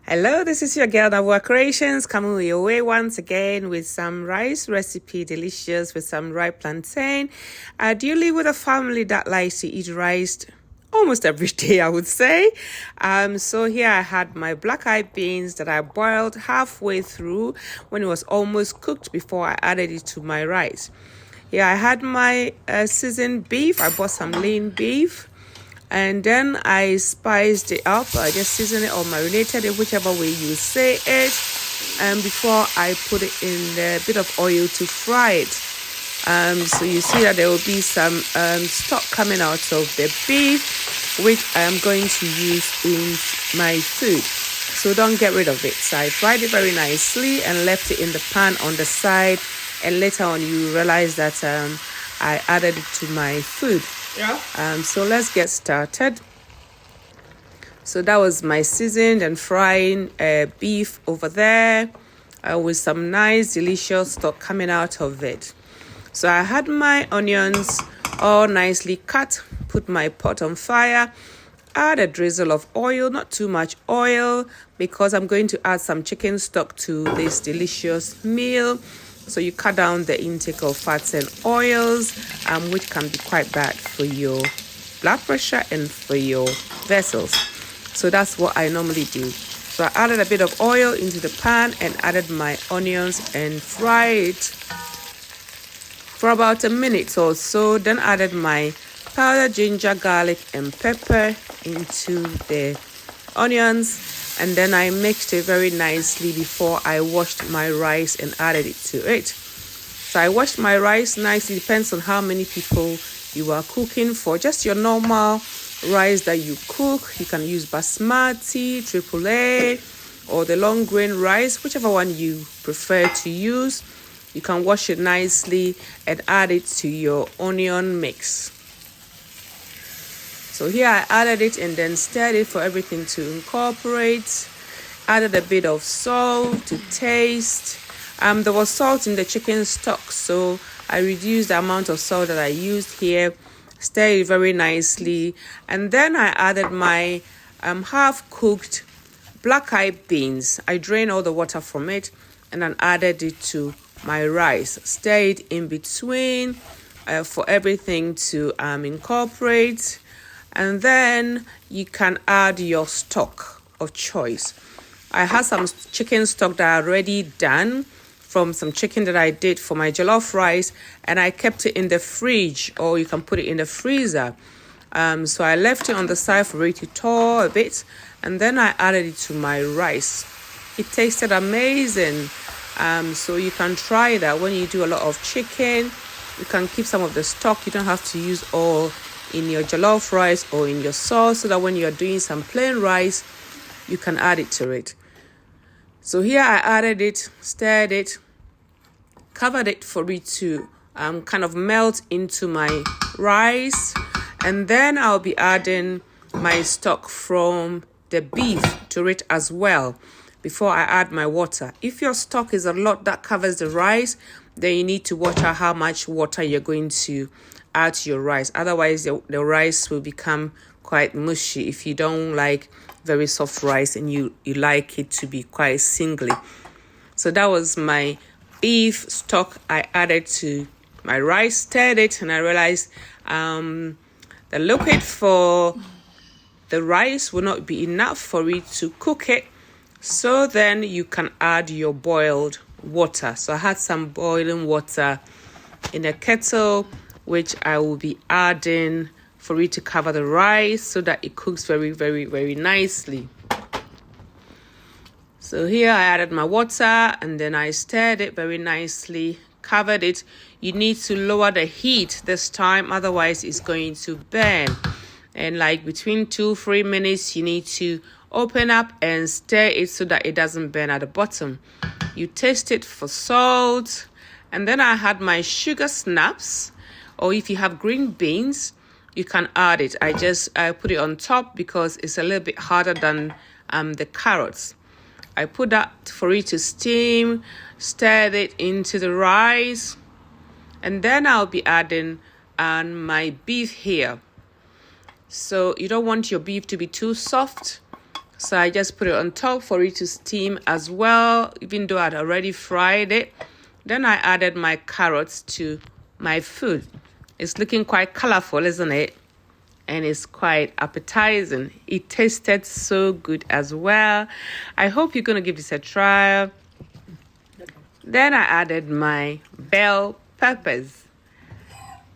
Hello, this is your girl Navua Creations coming your way once again with some rice recipe, delicious with some ripe plantain. Do you live with a family that likes to eat rice almost every day, I would say? So here I had my black-eyed beans that I boiled halfway through when it was almost cooked before I added it to my rice. Here I had my seasoned beef. I bought some lean beef. And then I spiced it up. I just seasoned it or marinated it, whichever way you say it. And before I put it in a bit of oil to fry it. So you see that there will be some stock coming out of the beef, which I am going to use in my food. So don't get rid of it. So I fried it very nicely and left it in the pan on the side. And later on, you realize that I added it to my food. Yeah. So let's get started. So that was my seasoned and frying beef over there with some nice delicious stock coming out of it. So I had my onions all nicely cut, put my pot on fire, add a drizzle of oil, not too much oil because I'm going to add some chicken stock to this delicious meal. So you cut down the intake of fats and oils, which can be quite bad for your blood pressure and for your vessels. So that's what I normally do. So I added a bit of oil into the pan and added my onions and fried it for about a minute or so. Then added my powdered ginger, garlic, and pepper into the onions. And then I mixed it very nicely before I washed my rice and added it to it. So I washed my rice nicely. Depends on how many people you are cooking for. Just your normal rice that you cook. You can use basmati, AAA, or the long grain rice, whichever one you prefer to use. You can wash it nicely and add it to your onion mix. So here I added it and then stirred it for everything to incorporate. Added a bit of salt to taste. There was salt in the chicken stock, so I reduced the amount of salt that I used here. Stirred it very nicely. And then I added my half-cooked black-eyed beans. I drained all the water from it and then added it to my rice. Stirred it in between for everything to incorporate. And then you can add your stock of choice. I had some chicken stock that I already done from some chicken that I did for my jollof rice, and I kept it in the fridge, or you can put it in the freezer. So I left it on the side for it to thaw a bit, and then I added it to my rice. It tasted amazing. So you can try that when you do a lot of chicken. You can keep some of the stock. You don't have to use all in your jollof rice or in your sauce, so that when you're doing some plain rice, you can add it to it. So here I added it, stirred it, covered it for it to kind of melt into my rice. And then I'll be adding my stock from the beef to it as well before I add my water. If your stock is a lot that covers the rice, then you need to watch out how much water you're going to add to your rice. Otherwise, the rice will become quite mushy if you don't like very soft rice and you like it to be quite singly. So that was my beef stock I added to my rice, stirred it, and I realized the liquid for the rice will not be enough for it to cook it. So then you can add your boiled water. So I had some boiling water in a kettle, which I will be adding for it to cover the rice so that it cooks very, very, very nicely. So here I added my water and then I stirred it very nicely, covered it. You need to lower the heat this time, otherwise it's going to burn. And like between 2-3 minutes, you need to open up and stir it so that it doesn't burn at the bottom. You taste it for salt. And then I had my sugar snaps, or if you have green beans, you can add it. I put it on top because it's a little bit harder than the carrots. I put that for it to steam, stirred it into the rice, and then I'll be adding my beef here. So you don't want your beef to be too soft. So I just put it on top for it to steam as well, even though I'd already fried it. Then I added my carrots to my food. It's looking quite colorful, isn't it? And it's quite appetizing. It tasted so good as well. I hope you're going to give this a try. Then I added my bell peppers.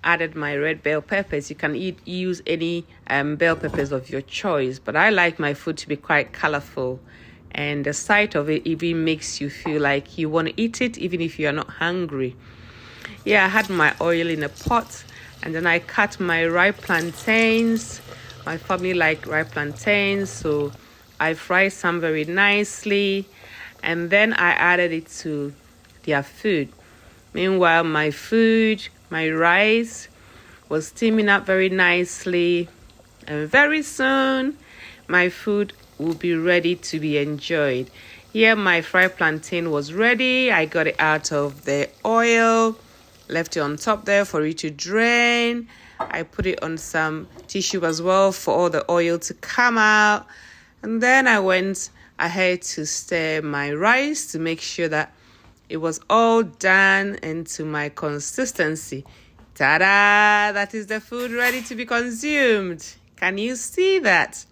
Added my red bell peppers. You can use any bell peppers of your choice, but I like my food to be quite colorful, and the sight of it even makes you feel like you want to eat it even if you are not hungry. Yeah, I had my oil in a pot, and then I cut my ripe plantains. My family like ripe plantains, so I fried some very nicely, and then I added it to their food. Meanwhile, my rice was steaming up very nicely, and very soon my food will be ready to be enjoyed. Here my fried plantain was ready. I got it out of the oil, left it on top there for it to drain. I put it on some tissue as well for all the oil to come out, and then I went ahead to stir my rice to make sure that it was all done into my consistency. Ta-da! That is the food ready to be consumed. Can you see that?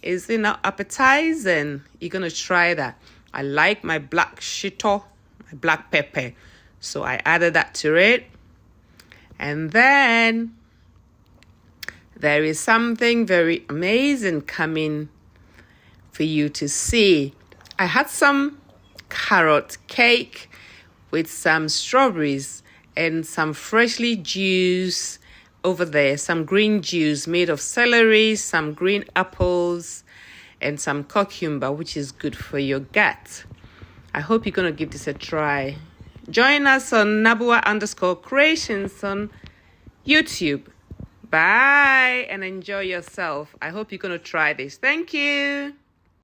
Is it not appetizing? You're going to try that. I like my black shito, my black pepper. So I added that to it. And then there is something very amazing coming for you to see. I had some carrot cake with some strawberries and some freshly juiced over there, some green juice made of celery, some green apples, and some cucumber, which is good for your gut. I hope you're going to give this a try. Join us on Nabua_creations on YouTube. Bye and enjoy yourself. I hope you're going to try this. Thank you.